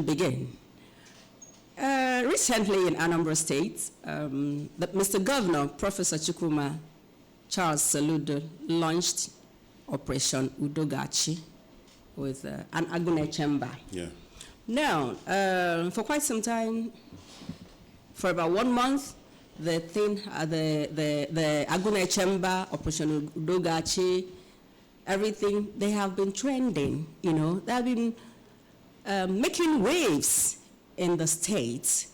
begin. Recently in Anambra State, Mr. Governor, Professor Chukwuma Charles Saludo, launched Operation Udogachi with an Agune chamber. Yeah. Now, for quite some time, for about 1 month, the thing, the Agune chamber, Operation Udogachi, everything, they have been trending, you know. They have been making waves in the States.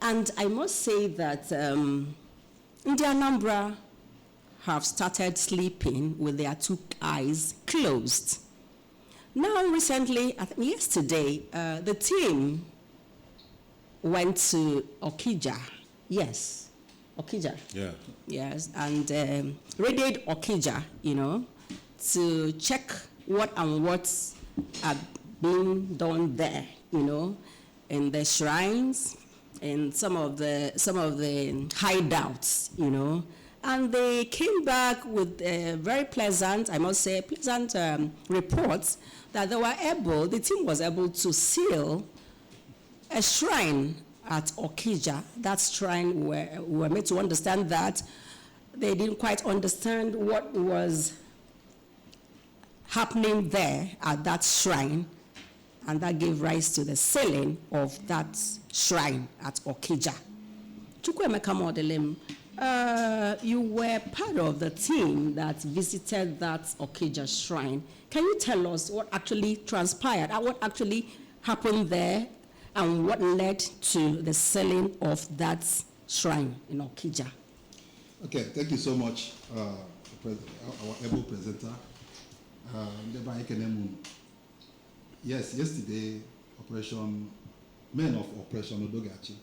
And I must say that the Anambra have started sleeping with their 2 eyes closed. Now, recently, I think yesterday, the team went to Okija. Yes, Okija. Yeah. Yes, and raided Okija, you know, to check what and what's being done there, you know, in the shrines, in some of the hideouts, you know. And they came back with a very pleasant, I must say, pleasant reports that the team was able to seal a shrine at Okija. That shrine, we were made to understand that they didn't quite understand what was happening there at that shrine, and that gave rise to the sealing of that shrine at Okija. Chukwuemeka Modelim, you were part of the team that visited that Okija shrine. Can you tell us what actually transpired, what actually happened there, and what led to the selling of that shrine in Okija? Okay, thank you so much, our able presenter. Yes, yesterday, men of Operation Udogachi,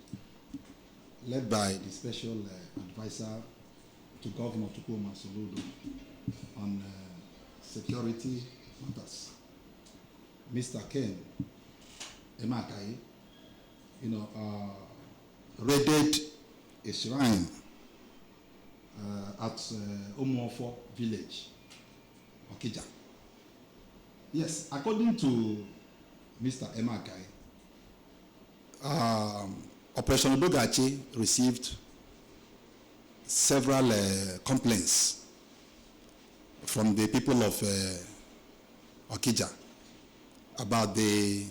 led by the special advisor to Governor Chukwuma Soludo on security matters, Mr. Ken Emakai, raided a shrine at Umuofo village, Okija. Yes, according to Mr. Emakai, Operation Udogachi received several complaints from the people of Okija about the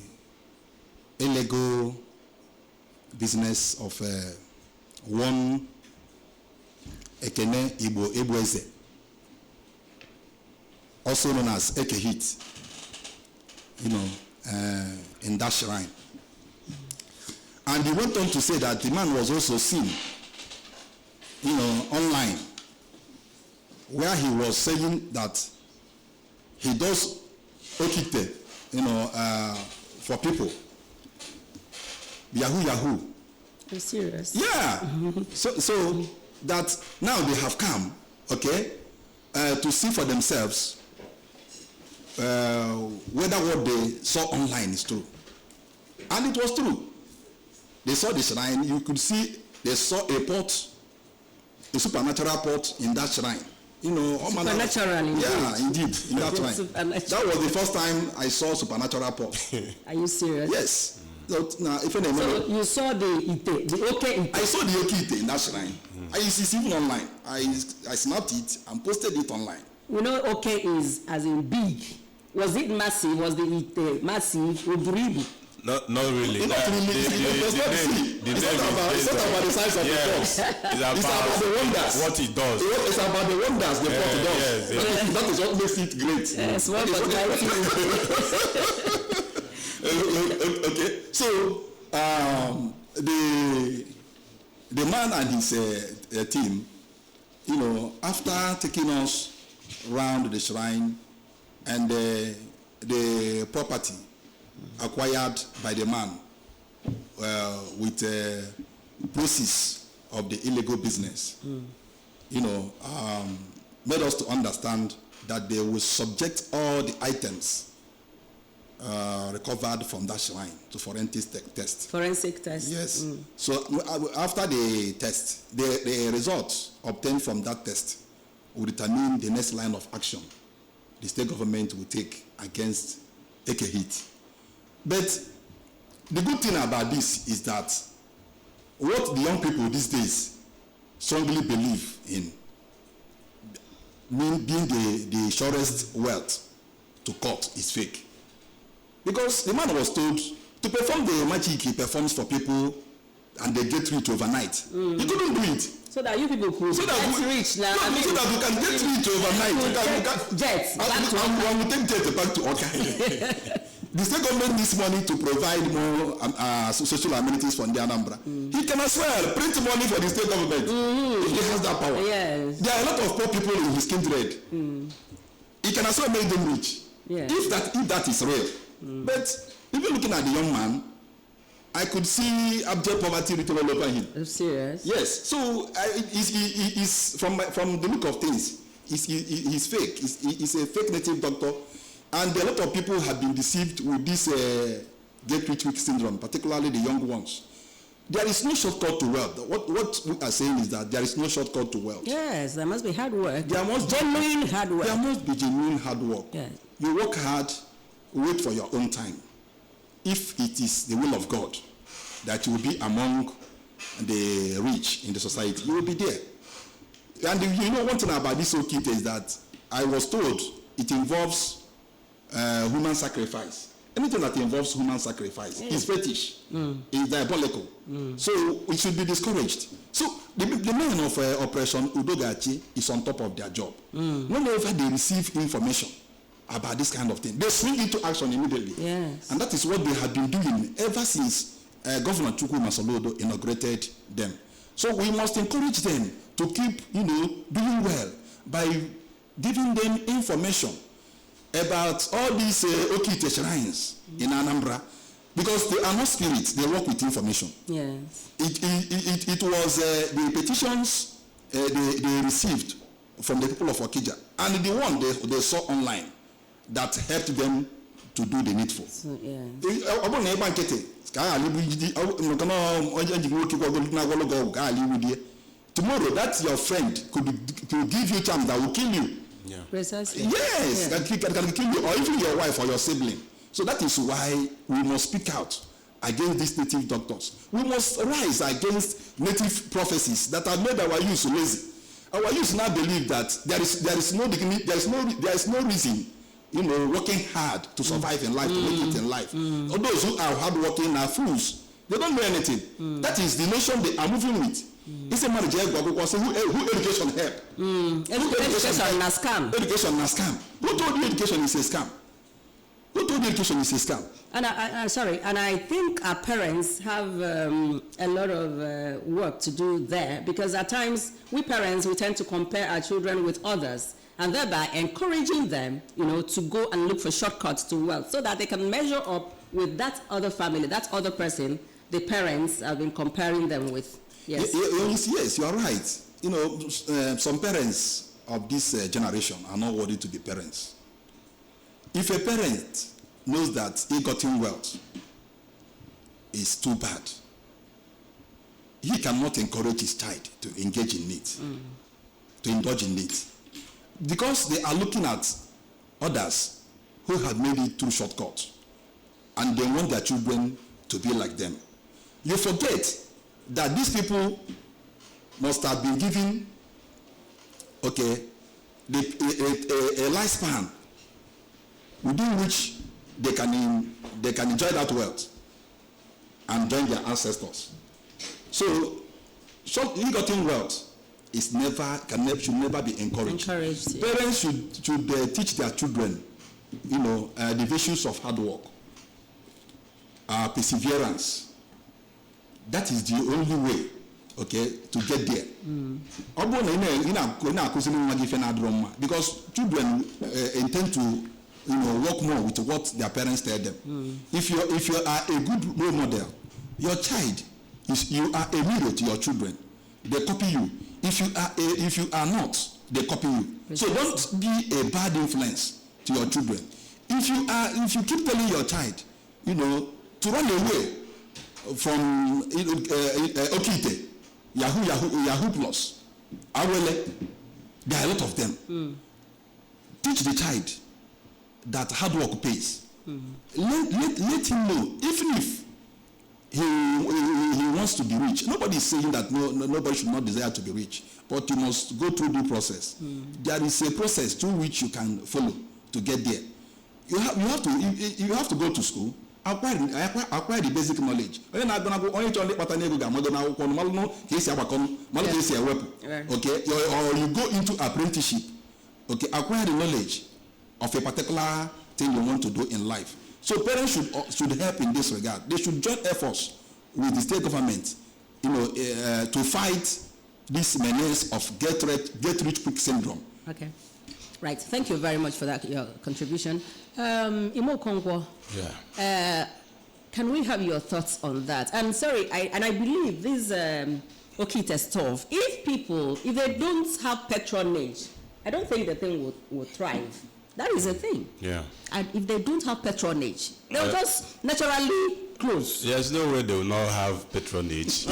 illegal business of one Ekene Ibueze, also known as Ekehit, in that shrine. And he went on to say that the man was also seen, online, where he was saying that he does okite, for people. Yahoo. Are you serious? Yeah. So that now they have come, okay, to see for themselves whether what they saw online is true. And it was true. They saw the shrine. You could see they saw a pot, a supernatural pot in that shrine. Supernatural, indeed. Yeah, indeed, in that shrine. That was the first time I saw supernatural pot. Are you serious? Yes. So you saw the okay ite. I saw the okay ite in that shrine. It's even online. I snapped it and posted it online. Okay is as in big. Was it massive? Was the ite massive? Not really. It's not about the size of the box. It's about the wonders. What it does. It's about the wonders the pot does. Yes. That is what makes it great. Yes, what okay. So the man and his team, after taking us round the shrine and the property acquired by the man with proceeds of the illegal business, made us to understand that they will subject all the items recovered from that shrine to forensic test. Forensic test. Yes. So after the test, the results obtained from that test will determine the next line of action the state government will take against Ekehit. But The good thing about this is that what the young people these days strongly believe in being the surest wealth to court is fake. Because the man was told to perform the magic he performs for people and they get rich overnight. He couldn't do it. So that you people could get rich now. No, so that you can get rich overnight. Jets. And we take jets back to Oka. The state government needs money to provide more social amenities for the Anambra. He can as well print money for the state government if he has that power. Yes. There are a lot of poor people in his kindred. He can as well make them rich. Yes. If that is real. But if you're looking at the young man, I could see abject poverty written all over him. Are you serious? Yes. So he's from the look of things, he's fake. He's a fake native doctor. And a lot of people have been deceived with this get rich quick syndrome, particularly the young ones. There is no shortcut to wealth. What we are saying is that there is no shortcut to wealth. Yes, there must be hard work. There must genuine hard work. There must be genuine hard work. Yes. You work hard, wait for your own time. If it is the will of God that you will be among the rich in the society, you will be there. And you know one thing about this Okite is that I was told it involves human sacrifice. Anything that involves human sacrifice is fetish, is diabolical. So it should be discouraged. So the men of Operation Udogachi is on top of their job. Whenever they receive information about this kind of thing, they swing into action immediately. Yes. And that is what they have been doing ever since Governor Chukwu Masolodo inaugurated them. So we must encourage them to keep, doing well by giving them information about all these Okite shrines in Anambra, because they are not spirits, they work with information. Yes. It was the petitions they received from the people of Okija, and the one they saw online that helped them to do the needful. So, yeah. Tomorrow, that's your friend could give you charms that will kill you. Yeah. Precisely. Yes, yeah. Can kill you, or even your wife or your sibling. So that is why we must speak out against these native doctors. We must rise against native prophecies that have made our youth lazy. Our youth now believe that there is no reason, working hard to survive in life, to make it in life. All those who are hardworking are fools. They don't know anything. That is the notion they are moving with. It's a marriage who education help. Education na scam. Education na scam. Who told you education is a scam? Who told you education is a scam? And I think our parents have a lot of work to do there, because at times we parents tend to compare our children with others, and thereby encouraging them, to go and look for shortcuts to wealth, so that they can measure up with that other family, that other person the parents have been comparing them with. Yes. Yes, you are right. Some parents of this generation are not worthy to be parents. If a parent knows that ill-gotten wealth is too bad, he cannot encourage his child to engage in it, to indulge in it, because they are looking at others who have made it through shortcuts, and they want their children to be like them. You forget that these people must have been given, a lifespan within which they can enjoy that wealth and join their ancestors. So, ill-gotten wealth should never be encouraged. Yeah. Parents should teach their children, the virtues of hard work, perseverance. That is the only way, to get there. Because children intend to, work more with what their parents tell them. If you are a good role model, your child you are a mirror to your children. They copy you. If you are not, they copy you. So don't be a bad influence to your children. If you keep telling your child, to run away from Okite, Yahoo Plus, Awele, there are a lot of them. Teach the child that hard work pays. Let him know, even if wants to be rich. Nobody is saying that nobody should not desire to be rich, but you must go through the process. There is a process through which you can follow to get there. You have to go to school, acquire the basic knowledge. Okay, or you go into apprenticeship. Okay, acquire the knowledge of a particular thing you want to do in life. So parents should help in this regard. They should join efforts with the state government, to fight this menace of get rich quick syndrome. Okay, right. Thank you very much for that, your contribution. Imo Kongwo. Yeah. Can we have your thoughts on that? And sorry, I believe this Okita stuff. If they don't have patronage, I don't think the thing will thrive. That is a thing. Yeah. And if they don't have patronage, they'll just naturally close. There's no way they will not have patronage.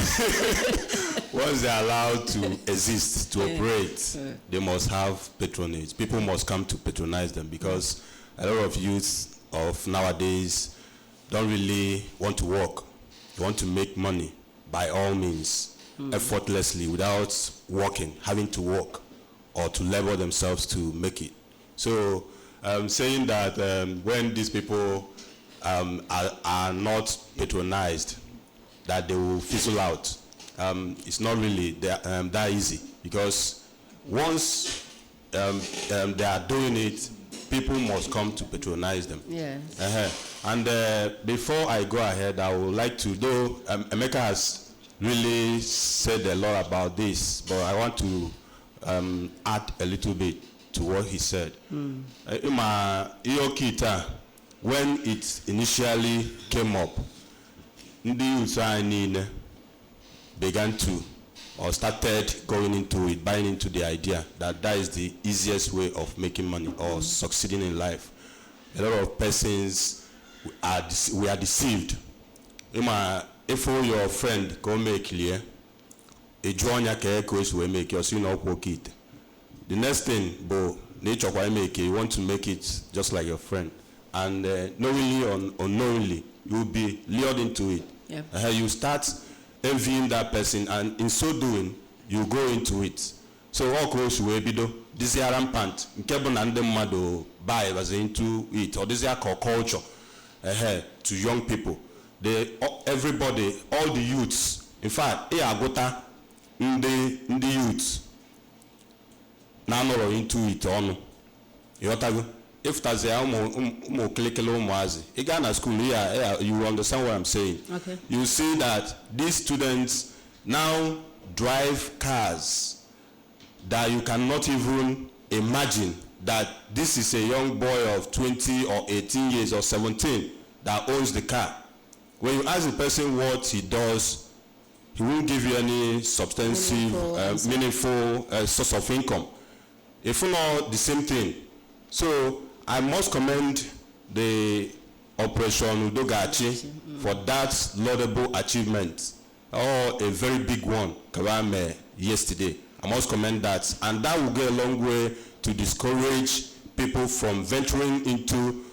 Once they're allowed to exist, to operate, they must have patronage. People must come to patronize them, because a lot of youths of nowadays don't really want to work. They want to make money by all means, effortlessly, without working, having to work or to labor themselves to make it. So saying that when these people are not patronized, that they will fizzle out, it's not really that easy, because once they are doing it, people must come to patronize them. Yes. And before I go ahead, I would like to, though Emeka has really said a lot about this, but I want to add a little bit to what he said. When it initially came up, Ndi Usaini began to, or started going into it, buying into the idea that that is the easiest way of making money or succeeding in life. A lot of persons we are deceived. If your friend go make clear, a joiner will make your sin up work it. The next thing, bo nature why make it, you want to make it just like your friend, and knowingly or unknowingly, you will be lured into it. Yeah. You start envying that person, and in so doing, you go into it. So all close way bido. This is rampant. Nkebon and them mado buy was into it, or this is called culture. To young people, everybody, all the youths. In fact, agota in the youths. Now no into it on. If that's a click school here, you understand what I'm saying. Okay. You see that these students now drive cars that you cannot even imagine that this is a young boy of 20 or 18 years or 17 that owns the car. When you ask the person what he does, he won't give you any substantive, meaningful source of income. If not the same thing. So I must commend the Operation Udogachi for that laudable achievement, or a very big one, Kawame yesterday. I must commend that, and that will go a long way to discourage people from venturing into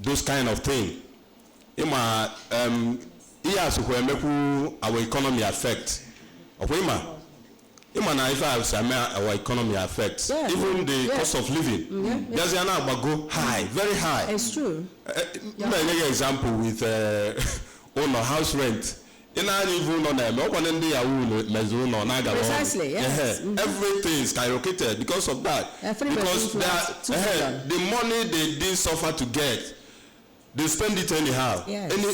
those kind of things. Our economy affect. Our economy affects. Yeah, even the cost of living. There's an go high, very high. It's true. Give me an example with owner house rent. Precisely, yes. Everything is skyrocketed because of that. Because the money they didn't suffer to get, they spend it anyhow. Yes. And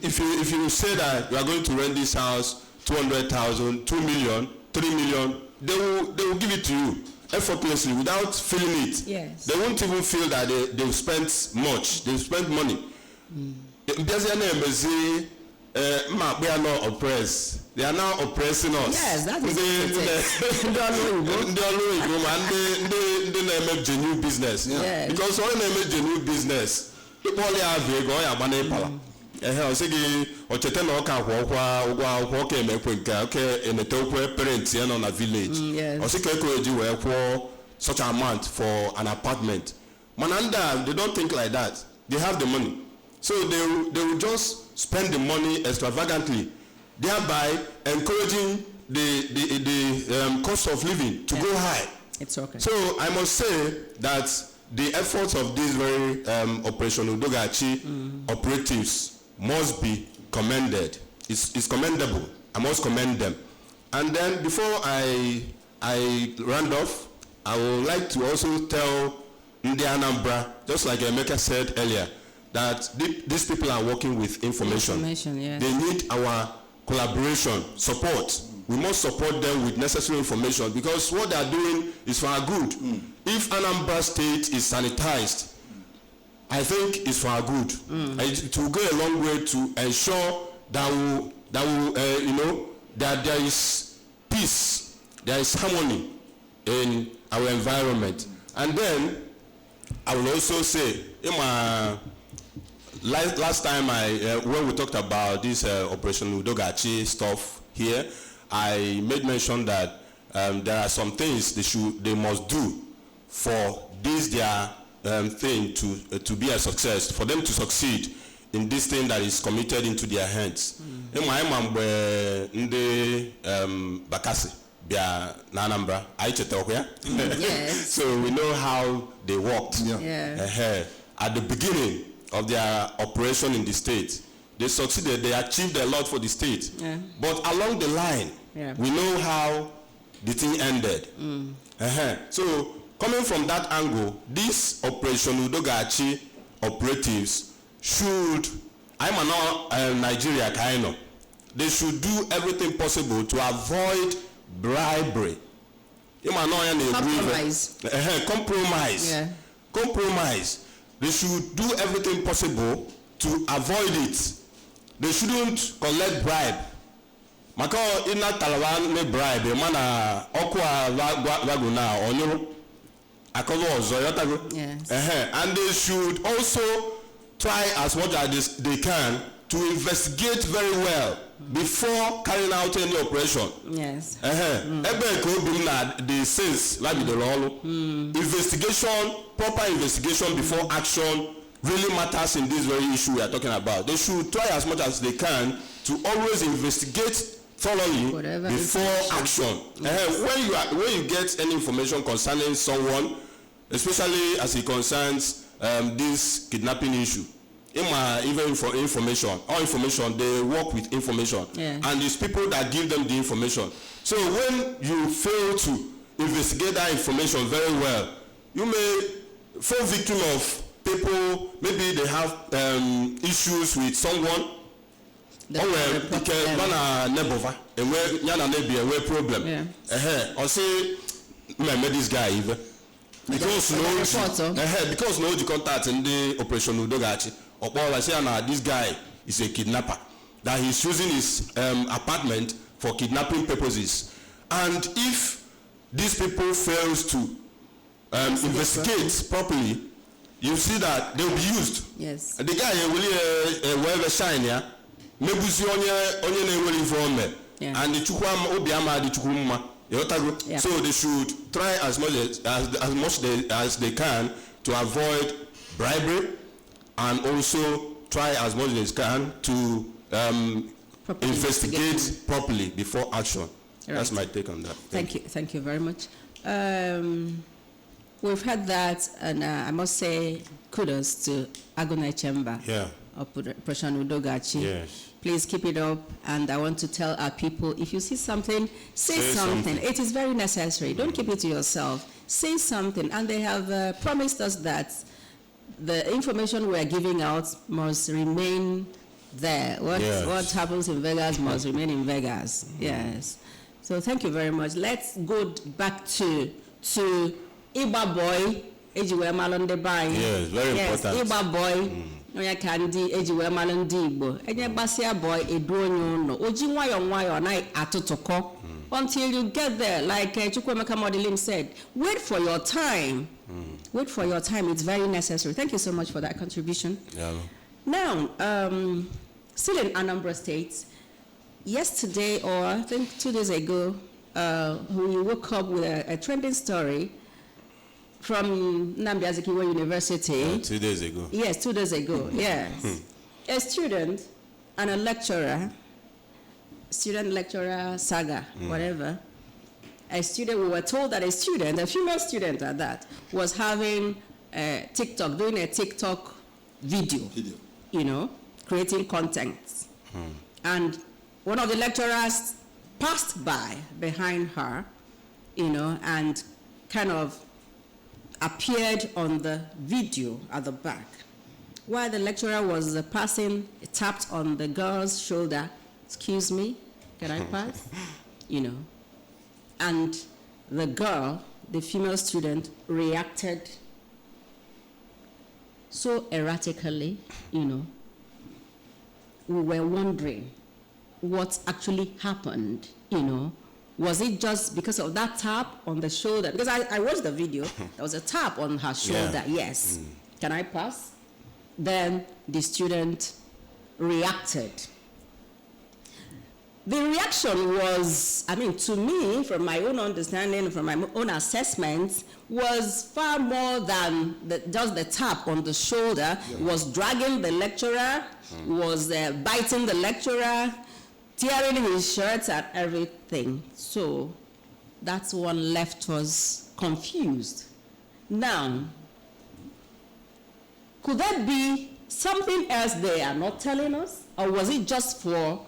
if you say that you are going to rent this house 200,000, 2 million, 3 million, they will give it to you effortlessly without feeling it. Yes. They won't even feel that they've spent much. They've spent money. We are not oppressed. They are now oppressing us. Yes, that is they genuine business. Yes. Because when they make genuine business, people only have a go and parents in a village. Such amount for an apartment. Mananda, they don't think like that. They have the money. So they will just spend the money extravagantly. thereby encouraging the cost of living to go high. It's okay. So I must say that the efforts of these very Operation Udogachi operatives must be commended. It's commendable. I must commend them. And then before I round off, I would like to also tell Ndi Anambra, just like Emeka said earlier, that these people are working with information. Yes. They need our collaboration, support. We must support them with necessary information because what they are doing is for our good. If Anambra State is sanitized, I think it's for our good. It will go a long way to ensure that that there is peace, there is harmony in our environment. And then I will also say, in my last time when we talked about this Operation Udogachi stuff here, I made mention that there are some things they must do for this their thing to be a success, for them to succeed in this thing that is committed into their hands. In my Nde Bakasi bia na Anambra Yes. So we know how they worked. At the beginning of their operation in the state, they succeeded, they achieved a lot for the state. But along the line, we know how the thing ended. So coming from that angle, this Operation Udogachi operatives should, Nigeria kind of, they should do everything possible to avoid bribery. Compromise. Compromise. They should do everything possible to avoid it. They shouldn't collect bribe. Maka ina talawan me bribe mana okwa waguna onyoro akozo ozo yotago. And they should also try as much as they can to investigate very well before carrying out any operation. The sense like the role investigation, proper investigation before action really matters in this very issue we are talking about. They should try as much as they can to always investigate thoroughly before action. When you get any information concerning someone, especially as it concerns this kidnapping issue, even for information, they work with information, and it's people that give them the information. So when you fail to investigate that information very well, you may fall victim of people, maybe they have issues with someone, problem. Or say, I met this guy even. Because no the contact in the Operation Udogachi, or I say this guy is a kidnapper, that he's using his apartment for kidnapping purposes. And if these people fails to investigate properly, you see that they will be used. The guy will wherever shine here, maybe onye inform and the chukwam obiama the chukwuma. So they should try as much as they can to avoid bribery, and also try as much as they can to investigate properly before action. That's my take on that. Thank you very much. We've had that, and I must say kudos to Aguna Chamber. Operation Udogachi. Please keep it up, and I want to tell our people, if you see something, say something. It is very necessary. Don't keep it to yourself. Say something. And they have promised us that the information we are giving out must remain there. What happens in Vegas must remain in Vegas. So thank you very much. Let's go back to Iba Boy. Yes, very important. Iba Boy. Oya kandi ejiwe malandi Igbo enye gbasia boy eduonyo no oji nwayo na atotoko until you get there, like Chukwemeka Modeling said. Wait for your time. Wait for your time. It's very necessary. Thank you so much for that contribution. Now, still in Anambra State, yesterday, or I think 2 days ago, we woke up with a trending story from Nnamdi Azikiwe University. 2 days ago. Yes, 2 days ago. Yes. A student and a lecturer student-lecturer saga, whatever, we were told that a female student at that, was having doing a TikTok video, you know, creating content. And one of the lecturers passed by behind her, you know, and kind of appeared on the video at the back. While the lecturer was passing, he tapped on the girl's shoulder. Excuse me, can I pass? You know. And the girl, the female student, reacted so erratically, you know. We were wondering what actually happened, you know. Was it just because of that tap on the shoulder? Because I watched the video, there was a tap on her shoulder, yes. Can I pass? Then the student reacted. The reaction was, I mean, to me, from my own understanding, from my own assessment, was far more than just the tap on the shoulder. Was dragging the lecturer, was biting the lecturer, tearing his shirt and everything. So that's one left us confused. Now, could there be something else they are not telling us? Or was it just for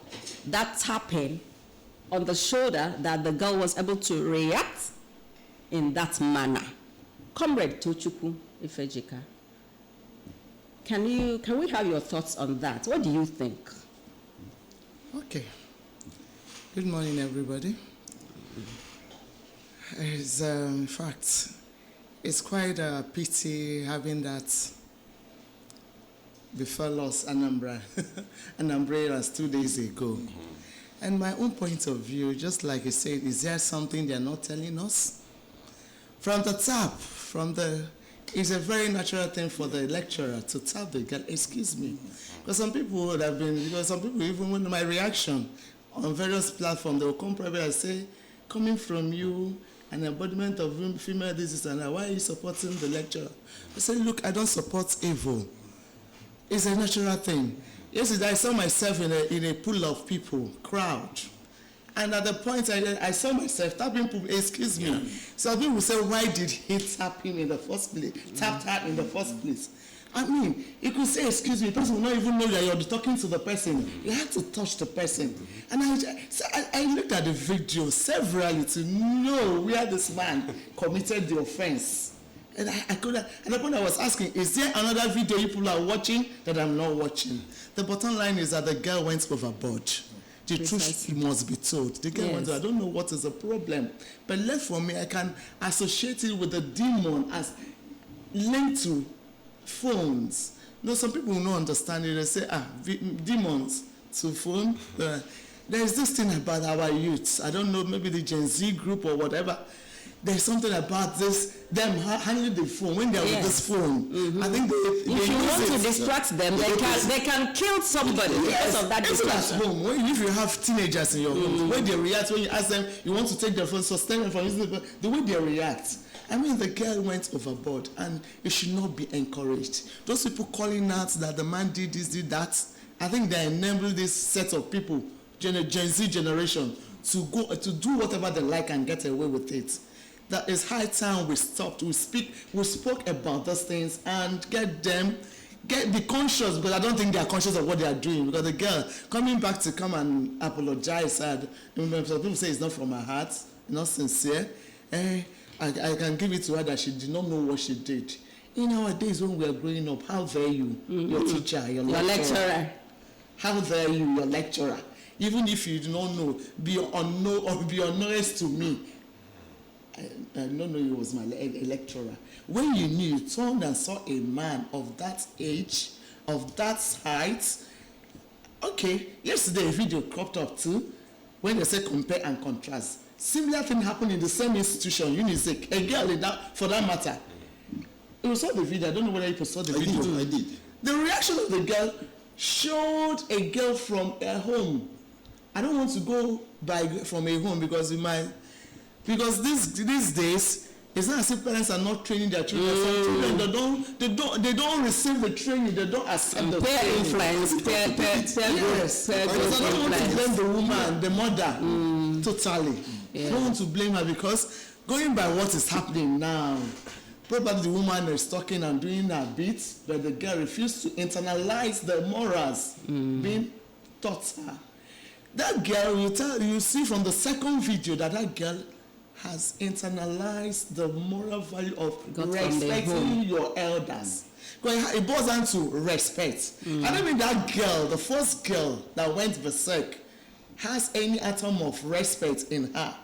that tapping on the shoulder that the girl was able to react in that manner? Comrade Tochukwu Ifejika, can we have your thoughts on that? What do you think? Okay. Good morning, everybody. In fact, it's quite a pity having that befell us, Anambra 2 days ago. And my own point of view, just like you said, is there something they're not telling us? From the tap, it's a very natural thing for the lecturer to tap the girl, excuse me. Because some people even when my reaction on various platforms, they will come private and say, coming from you, an embodiment of female this and that, why are you supporting the lecturer? I said, look, I don't support evil. It's a natural thing. Yesterday, I saw myself in a pool of people, crowd. And at the point I saw myself tapping people, excuse me. Some people say, why did he tap him in the first place? Tap her in the first place. I mean, you could say, excuse me, the person will not even know that you're talking to the person. You have to touch the person. And I looked at the video severally to know where this man committed the offense. And I couldn't, and the point I was asking, is there another video you people are watching that I'm not watching? The bottom line is that the girl went overboard. The truth must be told. The girl went, I don't know what is the problem. But left for me, I can associate it with the demon as linked to phones. No, some people will not understand it. They say, demons to phone. There is this thing about our youths. I don't know, maybe the Gen Z group or whatever. There's something about them handling the phone when they're with this phone. I think if you want to distract them, they can kill somebody because of that distraction. At home, if you have teenagers in your home, the way they react when you ask them, you want to take their phone, sustain them from using the phone, the way they react. I mean, the girl went overboard, and it should not be encouraged. Those people calling out that the man did this, did that, I think they enable this set of people, Gen Z generation, to do whatever they like and get away with it. That is high time we stopped. We spoke about those things and be conscious, because I don't think they are conscious of what they are doing. Because the girl coming back to come and apologize, and some people say it's not from her heart, not sincere. I can give it to her that she did not know what she did. In our days when we were growing up, how dare you, your teacher, your lecturer? How dare you, your lecturer? Even if you do not know, be honest to me. I don't know he was my lecturer. When you knew, you turned and saw a man of that age, of that height. Okay, yesterday a video cropped up too, when they say compare and contrast. Similar thing happened in the same institution, UNISEC, a girl for that matter. You saw the video, I don't know whether you saw the video. I did. The reaction of the girl showed a girl from a home. I don't want to go from a home because these days, It's not as if parents are not training their children. Some children they don't receive the training. They don't accept the peer influence. Yes. I don't want to blame the woman, the mother, totally. I don't want to blame her because going by what is happening now, probably the woman is talking and doing her bit, but the girl refused to internalize the morals being taught her. That girl, you see from the second video that girl has internalized the moral value of respecting your elders. Because it boils down to respect. I don't mean that girl, the first girl that went berserk, has any atom of respect in her.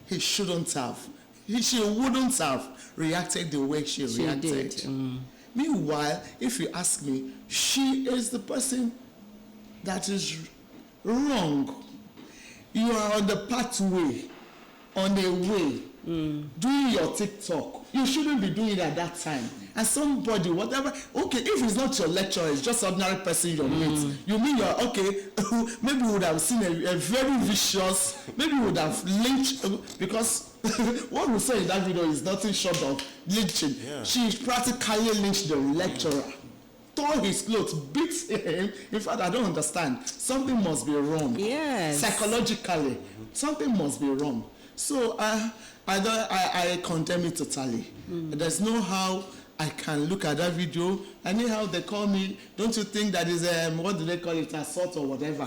She wouldn't have reacted the way she reacted. Meanwhile, if you ask me, she is the person that is wrong. You are on the pathway, on the way, doing your TikTok. You shouldn't be doing it at that time. And somebody, whatever, okay, if it's not your lecturer, it's just ordinary person you meet. You mean you're, okay, maybe you would have seen a very vicious, maybe you would have lynched, because what we say in that video is nothing short of lynching. Yeah. She practically lynched the lecturer, tore his clothes, beat him. In fact, I don't understand. Something must be wrong. Yes. Psychologically, something must be wrong. So I condemn it totally. There's no how I can look at that video. Anyhow, they call me. Don't you think that is what do they call it, assault or whatever?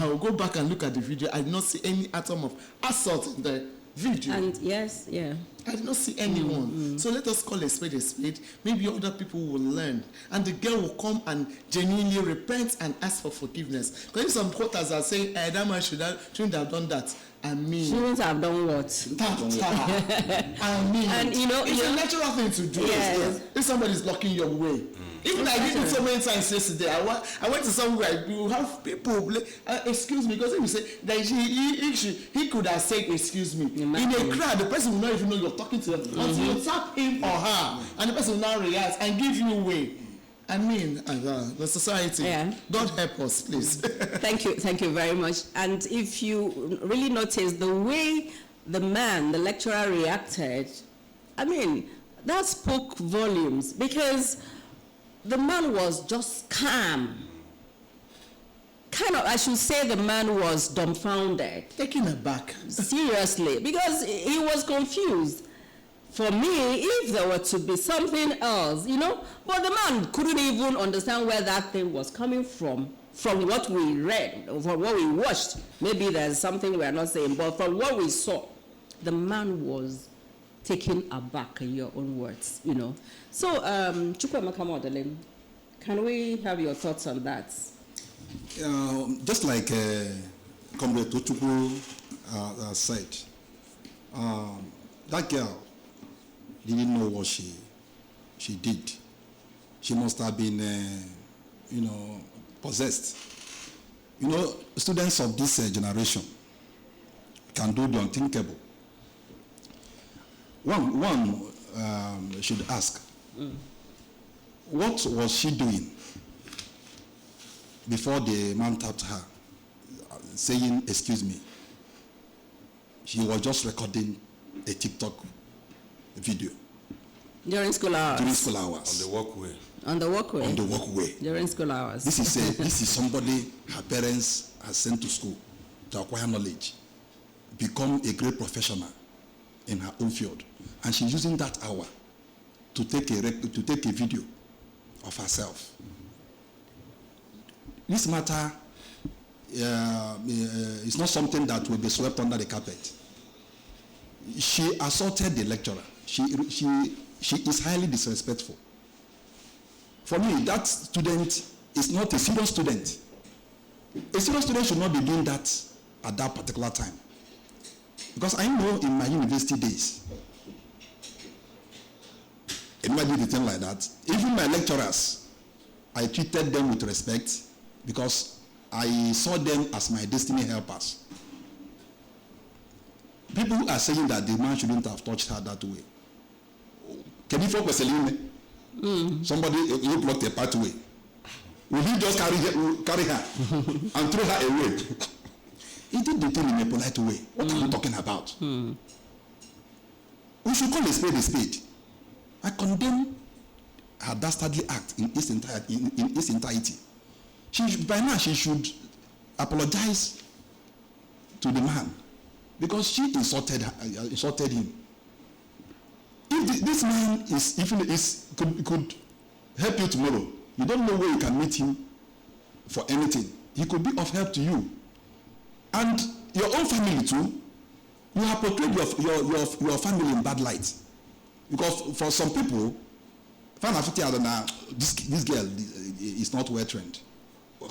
I'll go back and look at the video. I did not see any atom of assault in the video. And yes, yeah. I did not see anyone. So let us call a spade a spade. Maybe other people will learn. And the girl will come and genuinely repent and ask for forgiveness. Because if some quotas are saying, that man shouldn't have done that. I mean, she wouldn't have done what? I mean, and it's a natural thing to do. Yes. If somebody's blocking your way. Even I did it so many times yesterday. I went to somewhere, you have people, excuse me, because if you say that he could have said excuse me. In a crowd, the person will not even know you're talking to them. Until you tap him or her, and the person will now react and give you way. I mean, the society. Yeah. God help us, please. Thank you very much. And if you really notice the way the lecturer reacted, I mean, that spoke volumes, because the man was just calm. Kind of, I should say the man was dumbfounded. Taken aback. Seriously, because he was confused. For me, if there were to be something else, but the man couldn't even understand where that thing was coming from what we read, from what we watched. Maybe there's something we are not saying, but from what we saw, the man was taken aback, in your own words, So, Chukwuemeka Modeling, can we have your thoughts on that? Just like Comrade Tochukwu said, that girl didn't know what she did. She must have been, possessed. Students of this generation can do the unthinkable. One should ask, what was she doing before the man tapped her, saying, excuse me? She was just recording a TikTok video. During school hours? During school hours. On the walkway. On the walkway? On the walkway. During school hours. This is somebody her parents have sent to school to acquire knowledge, become a great professional in her own field. And she's using that hour to take a video of herself. This matter is not something that will be swept under the carpet. She assaulted the lecturer. She is highly disrespectful. For me, that student is not a serious student. A serious student should not be doing that at that particular time. Because I know in my university days, imagine a thing like that. Even my lecturers, I treated them with respect because I saw them as my destiny helpers. People are saying that the man shouldn't have touched her that way. Can you focus somebody who blocked a pathway? Will he just carry her and throw her away? He did the thing in a polite way. What are you talking about? We should call a spade a spade. I condemn her dastardly act in its entirety. By now she should apologize to the man because she insulted him. If this man could help you tomorrow, you don't know where you can meet him for anything. He could be of help to you. And your own family too, you have portrayed your family in bad light. Because for some people, this girl is not well trained.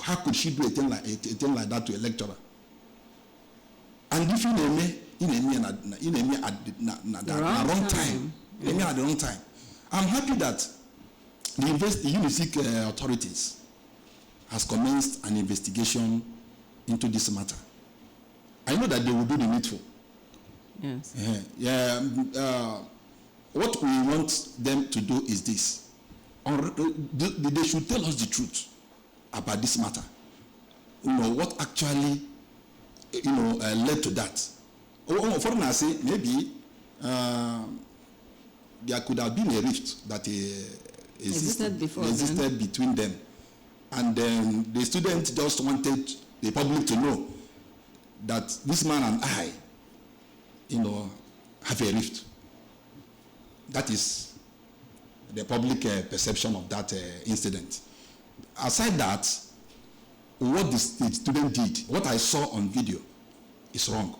How could she do a thing like that to a lecturer? And if you at the wrong time, I'm happy that the UNISIC authorities has commenced an investigation into this matter. I know that they will do the needful. Yes. What we want them to do is this. They should tell us the truth about this matter. What actually, led to that. For now, say maybe there could have been a rift that existed between them, and then the students just wanted the public to know that this man and I, have a rift. That is the public perception of that incident. Aside that, what the student did, what I saw on video, is wrong.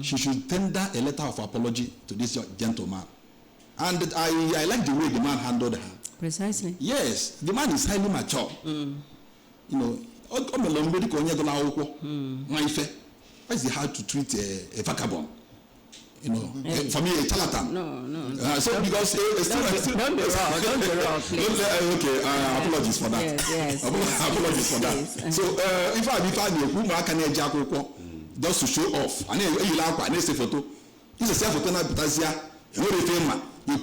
She should tender a letter of apology to this gentleman. And I like the way the man handled her. Precisely. Yes, the man is highly mature. Why is it hard to treat a vagabond? For me, a charlatan. No. So because don't be wrong, please. Okay, apologies for that. Yes. Apologies for that. So if I just to show off, and then you like and say photo. It's a self photo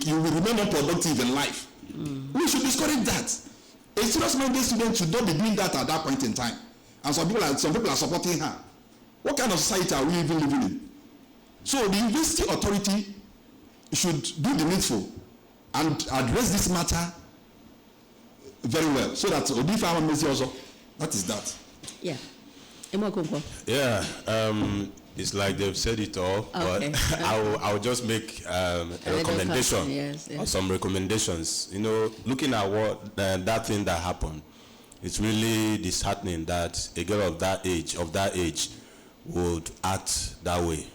you will remain unproductive in life. We should discourage that. A serious-minded student should not be doing that at that point in time. And some people are supporting her. What kind of society are we even living in? So the university authority should do the needful and address this matter very well, so that Odifa Mesi also, that is that. Yeah. Yeah. It's like they've said it all, okay. But I'll just make a recommendation. Yes. Or some recommendations. Looking at what that thing that happened, it's really disheartening that a girl of that age would act that way.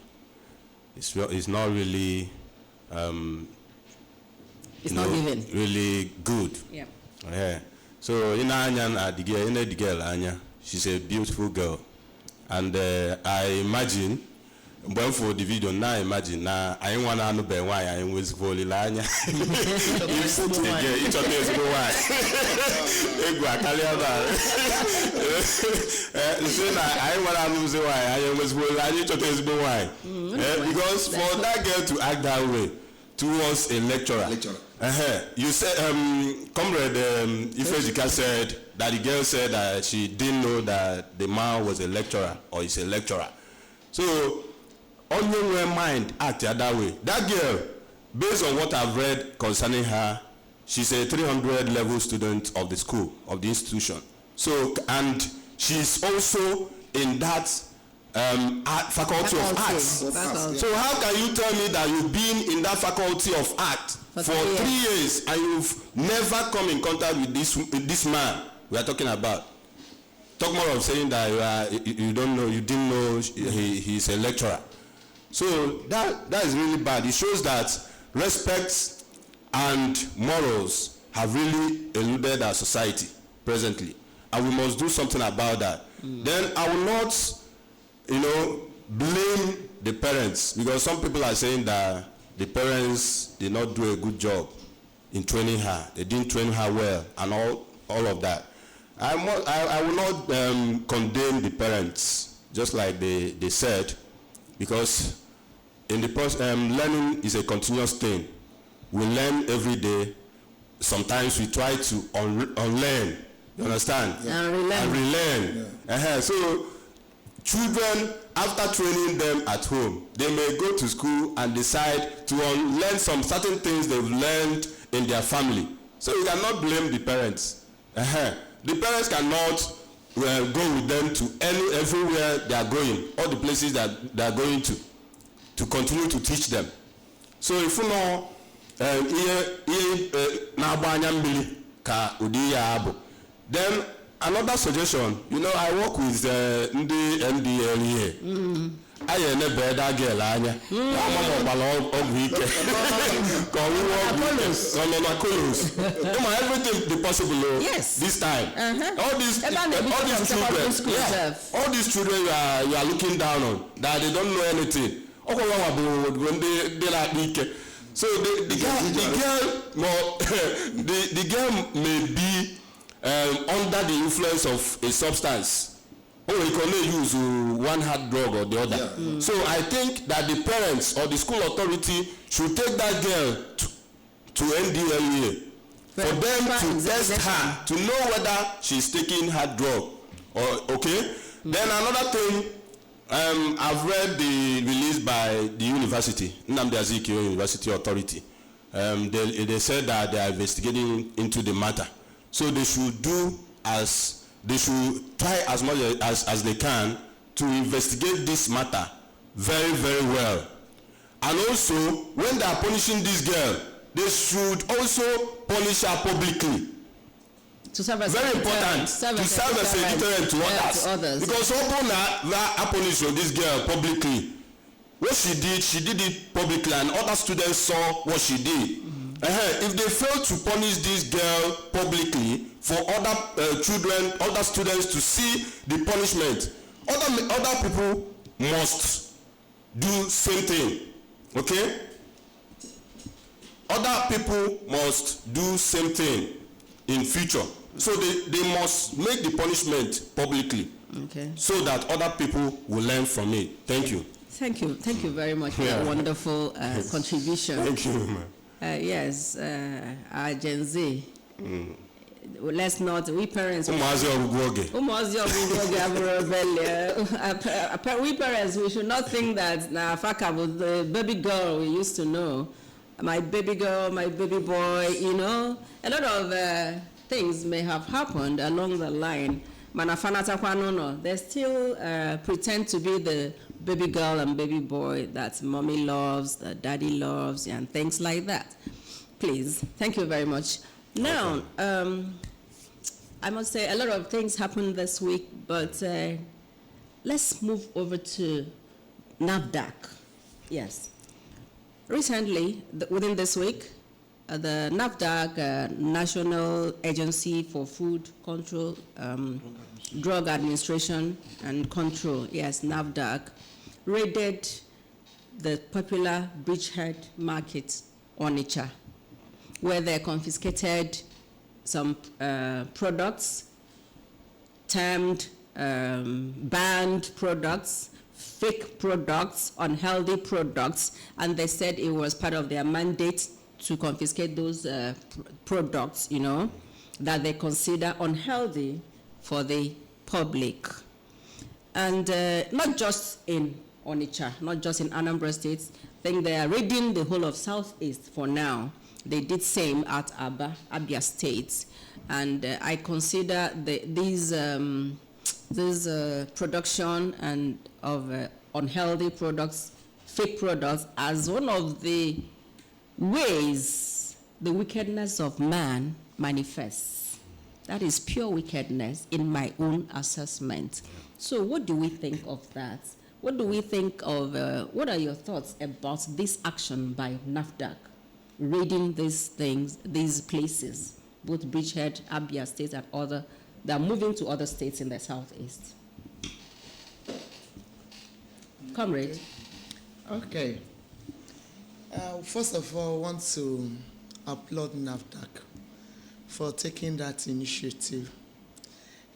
It's not really really good. Yeah. So the girl Anya, she's a beautiful girl, and I imagine when for the video now, I want to know why I was volley Anya. Each of them go why. I want to know why I was volley. Each of them go why. Because for that girl to act that way towards a lecturer. You said, Comrade Ifejika said that the girl said that she didn't know that the man was a lecturer or is a lecturer. So, on your mind acted that way. That girl, based on what I've read concerning her, she's a 300 level student of the school, of the institution. So, and she's also in that faculty of arts. So how can you tell me that you've been in that faculty of art for 3 years and you've never come in contact with this man we are talking about? Talk more of saying that you didn't know he's a lecturer. So that is really bad. It shows that respect and morals have really eluded our society presently, and we must do something about that. Then I will not blame the parents, because some people are saying that the parents did not do a good job in training her. They didn't train her well and all of that. I will not condemn the parents, just like they said, because in the learning is a continuous thing. We learn every day. Sometimes we try to unlearn. You understand? And relearn. Yeah. So children, after training them at home, they may go to school and decide to learn some certain things they've learned in their family. So you cannot blame the parents. The parents cannot go with them to everywhere they are going, all the places that they are going to continue to teach them. So if you know, then another suggestion, you know, I work with the NDL here. I never bear that girl, Anya. Everything the possible. Yes. This time. All these children. Yeah. All these children you are looking down on that they don't know anything. So the girl may be under the influence of a substance. Or he can only use one hard drug or the other. Yeah. So I think that the parents or the school authority should take that girl to NDLEA for them to test her to know whether she's taking hard drug or okay. Then another thing, I've read the release by the university, Anambra University Authority. They said that they are investigating into the matter. So they should they should try as much as they can to investigate this matter very, very well. And also, when they are punishing this girl, they should also punish her publicly. Very important to serve as a deterrent to others. Because open that punish this girl publicly. What she did it publicly, and other students saw what she did. If they fail to punish this girl publicly for other children, other students to see the punishment, other people must do same thing. Okay? Other people must do same thing in future. So they must make the punishment publicly. Okay. So that other people will learn from it. Thank you. Thank you very much for your wonderful contribution. Thank you. Yes, our Gen Z. Let's not, we parents. We parents, we should not think that now Faka with the baby girl we used to know, my baby girl, my baby boy, you know, a lot of things may have happened along the line. They still pretend to be the baby girl and baby boy that mommy loves, that daddy loves, and things like that. Please, thank you very much. Now, I must say a lot of things happened this week, but let's move over to NAFDAC. Yes. Recently, within this week, the NAFDAC, National Agency for Food Control, Drug Administration and Control, yes, NAFDAC, raided the popular Bridgehead Market, Onitsha, where they confiscated some products termed banned products, fake products, unhealthy products, and they said it was part of their mandate to confiscate those products, you know, that they consider unhealthy for the public. And not just in Onitsha, not just in Anambra State, I think they are raiding the whole of Southeast for now. They did same at Abia State. And I consider these production and of unhealthy products, fake products, as one of the ways the wickedness of man manifests. That is pure wickedness in my own assessment. So what do we think of that? What do we think of, what are your thoughts about this action by NAFDAC, raiding these things, these places, both Bridgehead, Abia State, and other, that are moving to other states in the Southeast? Comrade. Okay. First of all, I want to applaud NAFDAC for taking that initiative.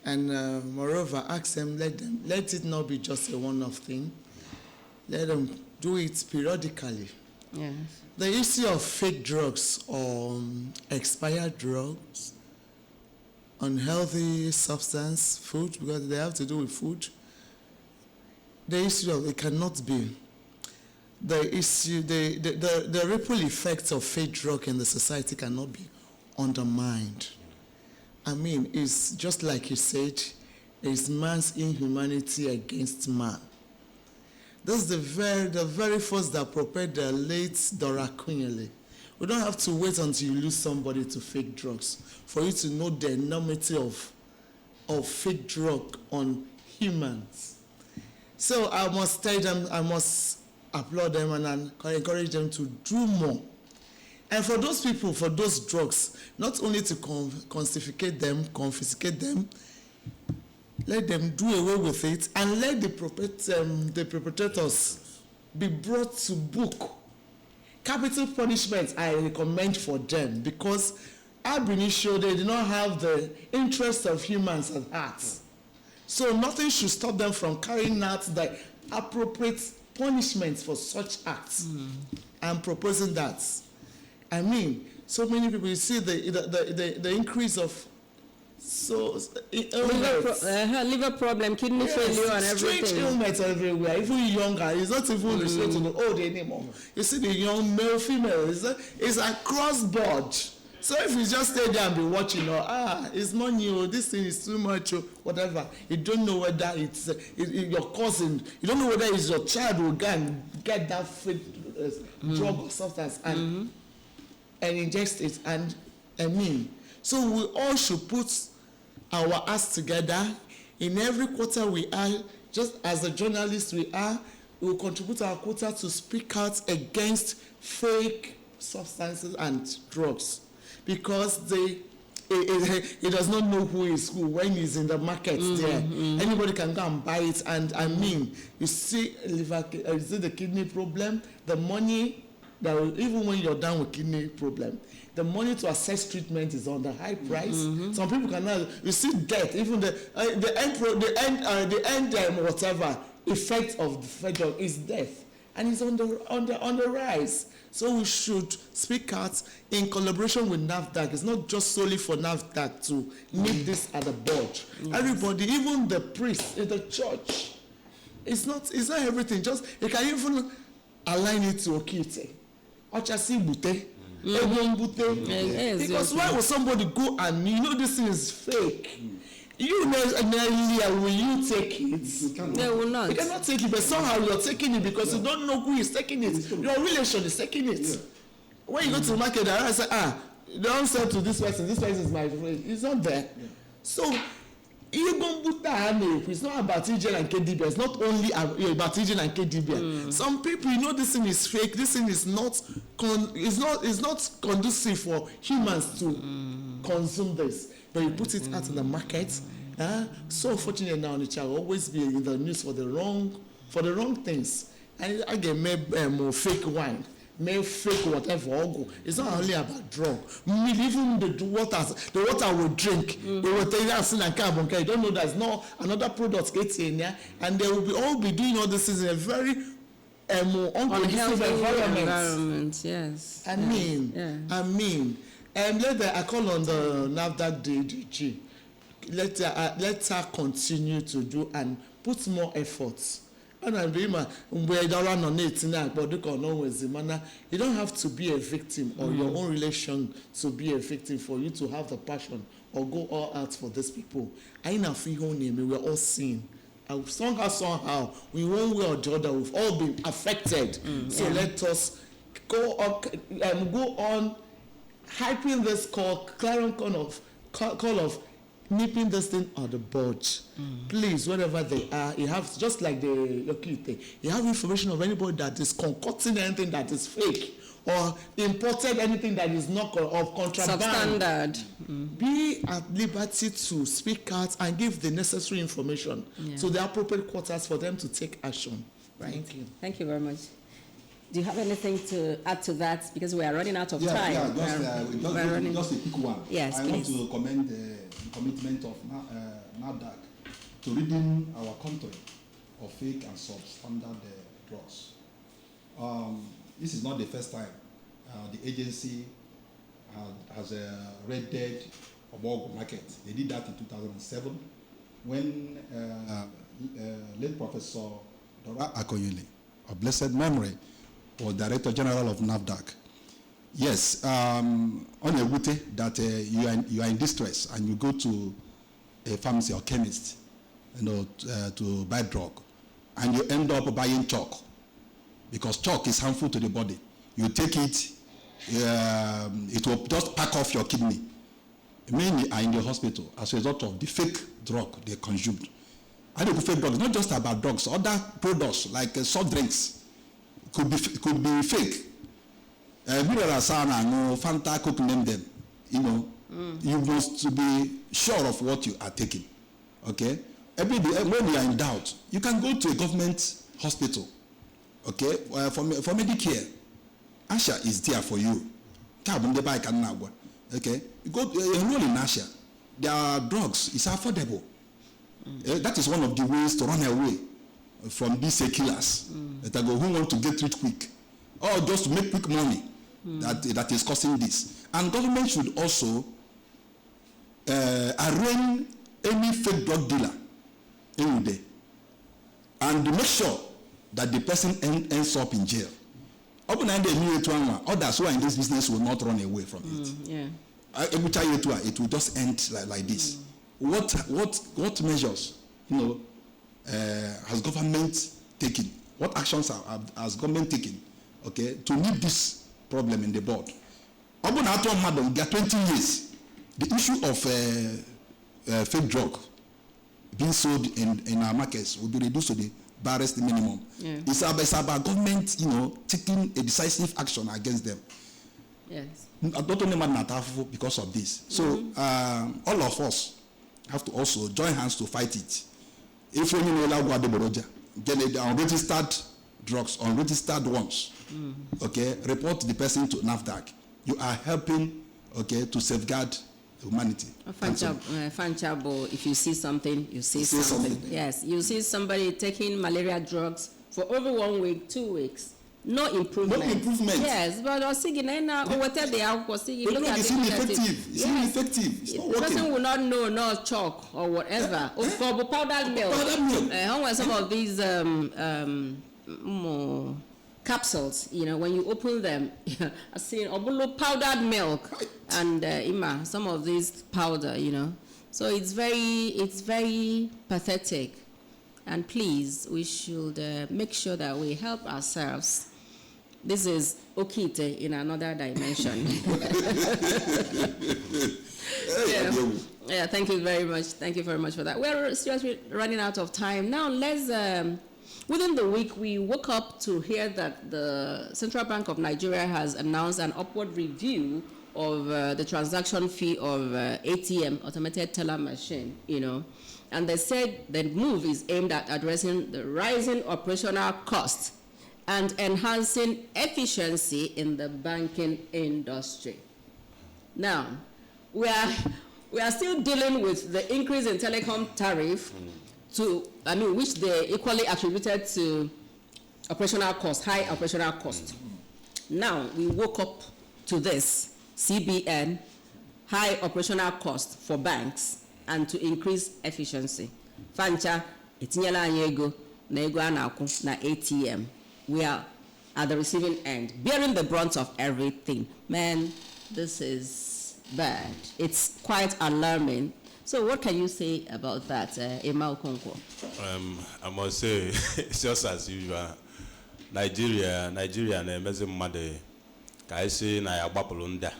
And moreover, ask them, let it not be just a one-off thing. Let them do it periodically. Yes. The issue of fake drugs or expired drugs, unhealthy substance, food, because they have to do with food, the issue of it cannot be. The issue, the ripple effects of fake drug in the society cannot be undermined. I mean, it's just like you said, it's man's inhumanity against man. This is the very force that propelled the late Dora Akunyele. We don't have to wait until you lose somebody to fake drugs for you to know the enormity of fake drug on humans. So I must tell them, I must applaud them and encourage them to do more. And for those people, for those drugs, not only to confiscate them, let them do away with it and let the perpetrators be brought to book. Capital punishment I recommend for them because ab initio they do not have the interest of humans at heart. So nothing should stop them from carrying out the appropriate punishments for such acts. I'm proposing that. I mean, so many people, you see the increase of liver problem, kidney failure, and everything. Strange illness everywhere, even younger. It's not even restricted to the old anymore. You see the young male, female. It's across board. So if you just stay there and be watching, it's not new. This thing is too much, or whatever. You don't know whether it's your cousin. You don't know whether it's your child who can get that fake drug or substance and ingest it. And I mean, so we all should put our acts together. In every quarter we are, just as a journalist we are, we will contribute our quota to speak out against fake substances and drugs. Because he does not know who is who when he's in the market there. Anybody can go and buy it. And I mean, you see the kidney problem, the money, even when you're down with kidney problem, the money to access treatment is on the high price. Some people cannot. You see death. Even the end whatever effect of the federal is death, and it's on the rise. So we should speak out in collaboration with NAFDAC. It's not just solely for NAFDAC to nip this at the board. Everybody, even the priest in the church, it's not everything. Just you can even align it to Okite. Ochasi Bute. Because why would somebody go and this thing is fake? You know, will you take it? They will not. You cannot take it, but somehow you're taking it because you don't know who is taking it. Your relation is taking it. Yeah. When you go to the market, I say, don't sell to this person is my friend. It's not there. Yeah. So, it's not about EJ and KDB. It's not only about EJ and KDB. Some people, this thing is fake. This thing is not conducive for humans to consume this. But you put it out in the market. So unfortunately now, it will always be in the news for the wrong things. And again, more fake wine. May fake whatever. It's not only about drug. Even the water we drink, they will tell you that and carbon. You don't know there's no another product gets in there, and they will all be doing all this in a very unconducive environment. Yes. I mean, I call on the NAFDAC DG. Let her continue to do and put more efforts. You don't have to be a victim or your own relation to be a victim for you to have the passion or go all out for these people. We're all seeing. Somehow, in one way or the other, we've all been affected. So let us go on hyping this call of nipping this thing on the board. Please, wherever they are, you have, just like the Lokite, you have information of anybody that is concocting anything that is fake or imported anything that is not of contraband. Substandard. Be at liberty to speak out and give the necessary information to the appropriate quarters for them to take action. Right. Thank you. Thank you very much. Do you have anything to add to that? Because we are running out of time. Just a quick one. Yes, I want to commend the commitment of NAFDAC to ridding our country of fake and substandard drugs. This is not the first time the agency has raided Obogo market. They did that in 2007 when late Professor Dora Akoyele, of blessed memory, was Director General of NAFDAC. Yes, on a wute that you are in distress and you go to a pharmacy or chemist, to buy drug, and you end up buying chalk, because chalk is harmful to the body. You take it, it will just pack off your kidney. Many are in the hospital as a result of the fake drug they consumed. And the fake drugs, not just about drugs, other products like soft drinks could be fake. Mineral Sana, no Fanta, Coke, name them. You must be sure of what you are taking. Okay? Every day, when you are in doubt, you can go to a government hospital. Okay? For Medicare, Asha is there for you. Okay? You go enroll in Asha. There are drugs. It's affordable. That is one of the ways to run away from these killers who want to get rich quick, or just to make quick money. That is causing this. And government should also arraign any fake drug dealer every day and make sure that the person ends up in jail. Others who are in this business will not run away from it. It will just end like this. What measures has government taken? What actions has government taken, okay, to nip this problem in the bud? Madam, there are 20 years. The issue of fake drug being sold in our markets will be reduced to the barest minimum. Yeah. It's about government, taking a decisive action against them. Yes. Not only Madam because of this. So all of us have to also join hands to fight it. If you get unregistered drugs, unregistered ones, okay, report the person to NAFDAC. You are helping, okay, to safeguard humanity. Fanchabo, if you see something, you say something. Yes, you see somebody taking malaria drugs for over 1 week, 2 weeks. No improvement. No improvement. Yes, but I was thinking, whatever they are, it's ineffective. It's ineffective. It's not working. The person will not know, no chalk or whatever. Or powdered milk. Powdered milk. How are some of these capsules? When you open them, I see powdered milk and some of these powder. So it's very pathetic. And please, we should make sure that we help ourselves. This is Okite in another dimension. Yeah, thank you very much. Thank you very much for that. We're seriously running out of time. Now, within the week, we woke up to hear that the Central Bank of Nigeria has announced an upward review of the transaction fee of ATM, automated teller machine, And they said the move is aimed at addressing the rising operational costs and enhancing efficiency in the banking industry. Now, we are still dealing with the increase in telecom tariff, which they equally attributed to operational cost, high operational cost. Now, we woke up to this, CBN, high operational cost for banks, and to increase efficiency. Fancha, etinyela anyego na ego anaku na ATM. We are at the receiving end, bearing the brunt of everything. Man, this is bad. It's quite alarming. So what can you say about that, Emma Okonkwo? I must say, it's just as usual. Nigeria na emezi mmade ka isi na ya gbapulunda.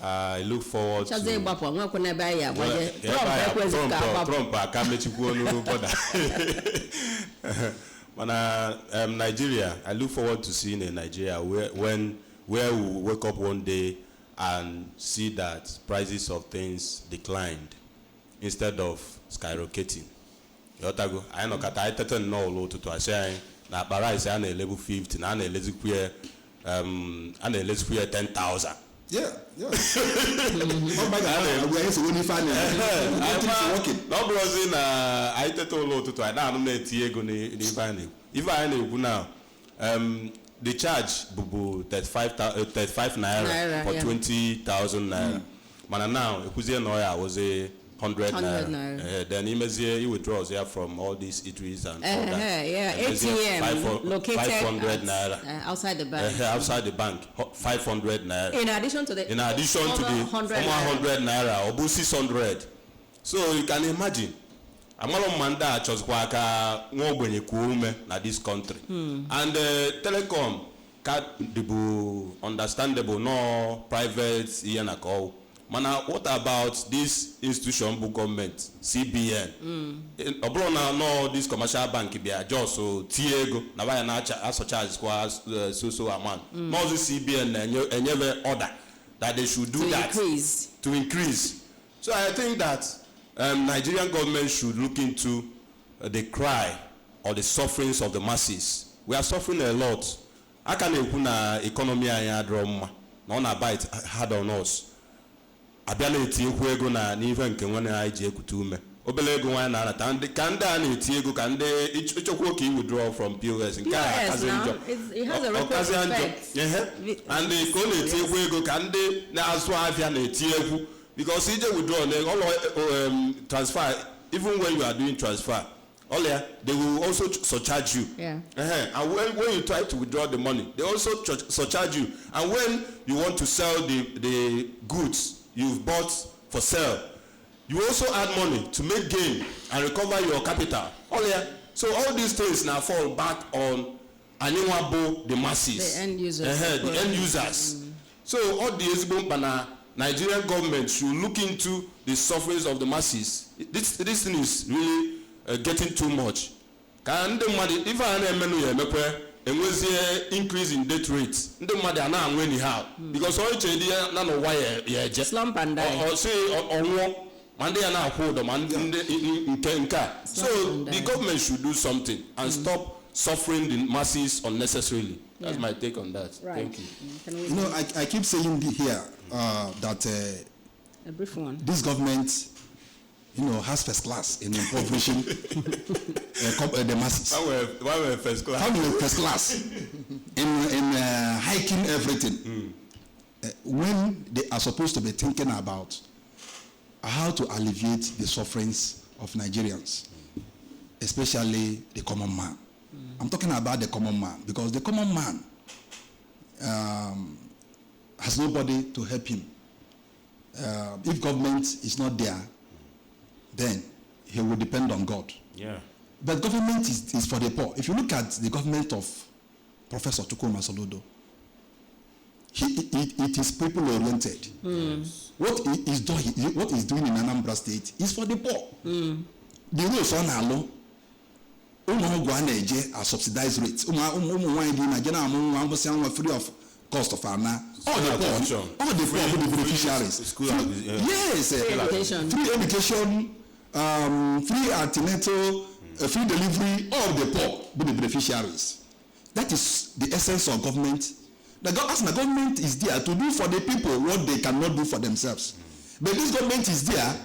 I look forward to Trump Nigeria. I look forward to seeing a Nigeria where we wake up one day and see that prices of things declined instead of skyrocketing. Yotago, I know that I tell no low to say na price na level 50 na let's queer 10,000. Yeah. Oh my God, we are only finding. No, because I tell low to I don't know Tiago ni finding. If I know now, the charge bubu 35 naira for 20,000 naira. But now, if we say no, I was 100 100 naira. Then he withdraws here from all these eateries and all that. Yeah, ATM located 500 naira outside the bank. Outside the bank, 500 naira. In addition to the 100 naira, or 600. So you can imagine. Amalo manda chozkwa ka ngogbenye kuume na this country. And telecom can understandable no private here na call. Mana, what about this institution book government, CBN? Obrona no this commercial bank be just so Tiego, na why na charge so amount. No the CBN and never order that they should do that to increase. So I think that Nigerian government should look into the cry or the sufferings of the masses. We are suffering a lot. I can na economy anya drama. No na bite hard on us. Abịala eti ekwu ego na n'ife nke nwanne anyị ji ekutu ume obele ego nwanne na-anata ndị ka ndị a na-eti ego ka ndị ịchọkwa ka withdraw from POS nke a akazi njọ ọkazi njọ and ka ọ na-eti ekwu ego ka ndị na-azụ ahịa na-eti egwu because ije withdraw na transfer even when you are doing transfer earlier they will also surcharge you and when you try to withdraw the money they also surcharge you, and when you want to sell the goods you've bought for sale, you also add money to make gain and recover your capital. So all these things now fall back on Aniwabo, the masses, the end users. So all the Nigerian government should look into the sufferings of the masses. This thing is really getting too much. If I and we see increase in death rates. The mother now anyhow because all change na no why slump and die. Or say on one Monday and now hold them and so the government should do something and stop suffering the masses unnecessarily. That's my take on that. Right. Thank you. You know, I keep saying here that a brief one. This government, you know, has first class in impoverishing the masses. Why were first class? How do you first class in hiking everything when they are supposed to be thinking about how to alleviate the sufferings of Nigerians, especially the common man. I'm talking about the common man because the common man has nobody to help him. If government is not there, then he will depend on God. Yeah. But government is for the poor. If you look at the government of Professor Chukwuma Soludo, it is people-oriented. What is doing in Anambra State is for the poor. The rules on Alo, are subsidized rates. Free of cost of Anna. All the poor beneficiaries. Yes, free education. Free antenatal, free delivery, all the poor be the beneficiaries. That is the essence of government. The government is there to do for the people what they cannot do for themselves. But this government is there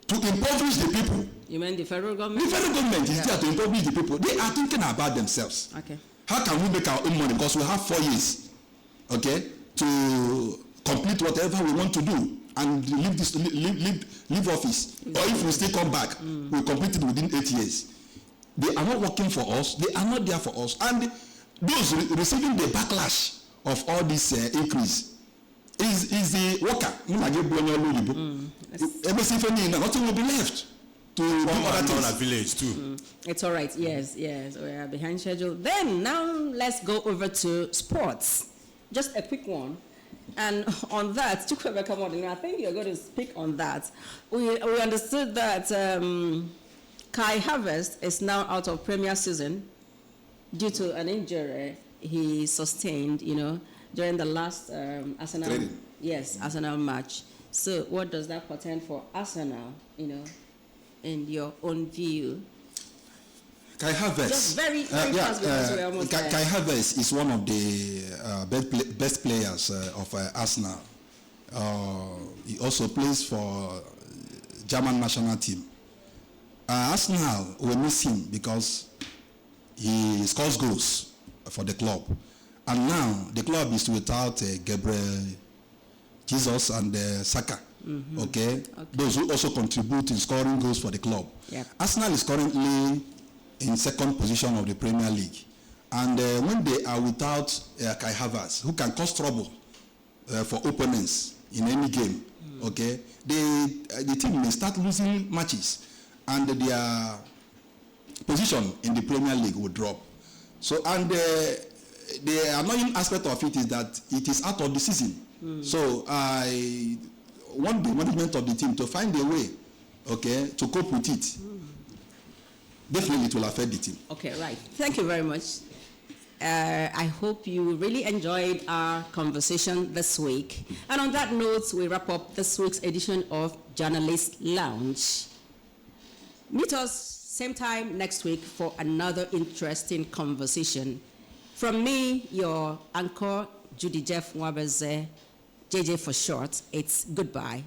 to impoverish the people. You mean the federal government? The federal government is there to impoverish the people. They are thinking about themselves. Okay. How can we make our own money? Because we have 4 years, okay, to complete whatever we want to do and leave office. Or if we still come back, we'll complete it within 8 years. They are not working for us. They are not there for us. And those receiving the backlash of all this increase is the worker. Nothing will be left to do other things. On a village too. It's all right. Yes. We are behind schedule. Then now let's go over to sports. Just a quick one. And on that, I think you're going to speak on that. We understood that Kai Havertz is now out of Premier season due to an injury he sustained, during the last Arsenal. Training. Yes, Arsenal match. So what does that portend for Arsenal, in your own view? Kai Havertz. Just very fast because we're almost there. Kai Havertz is one of the best players of Arsenal. He also plays for German national team. Arsenal will miss him because he scores goals for the club. And now the club is without Gabriel Jesus and Saka. Okay? Those who also contribute in scoring goals for the club. Yep. Arsenal is currently in second position of the Premier League. And when they are without Kai Havertz, who can cause trouble for opponents in any game, okay, the team may start losing matches and their position in the Premier League will drop. So, and the annoying aspect of it is that it is out of the season. So I want the management of the team to find a way, okay, to cope with it. Definitely it will affect the team. Okay, right. Thank you very much. I hope you really enjoyed our conversation this week. And on that note, we wrap up this week's edition of Journalist Lounge. Meet us same time next week for another interesting conversation. From me, your anchor, Judy Jeff Wabeze, JJ for short, it's goodbye.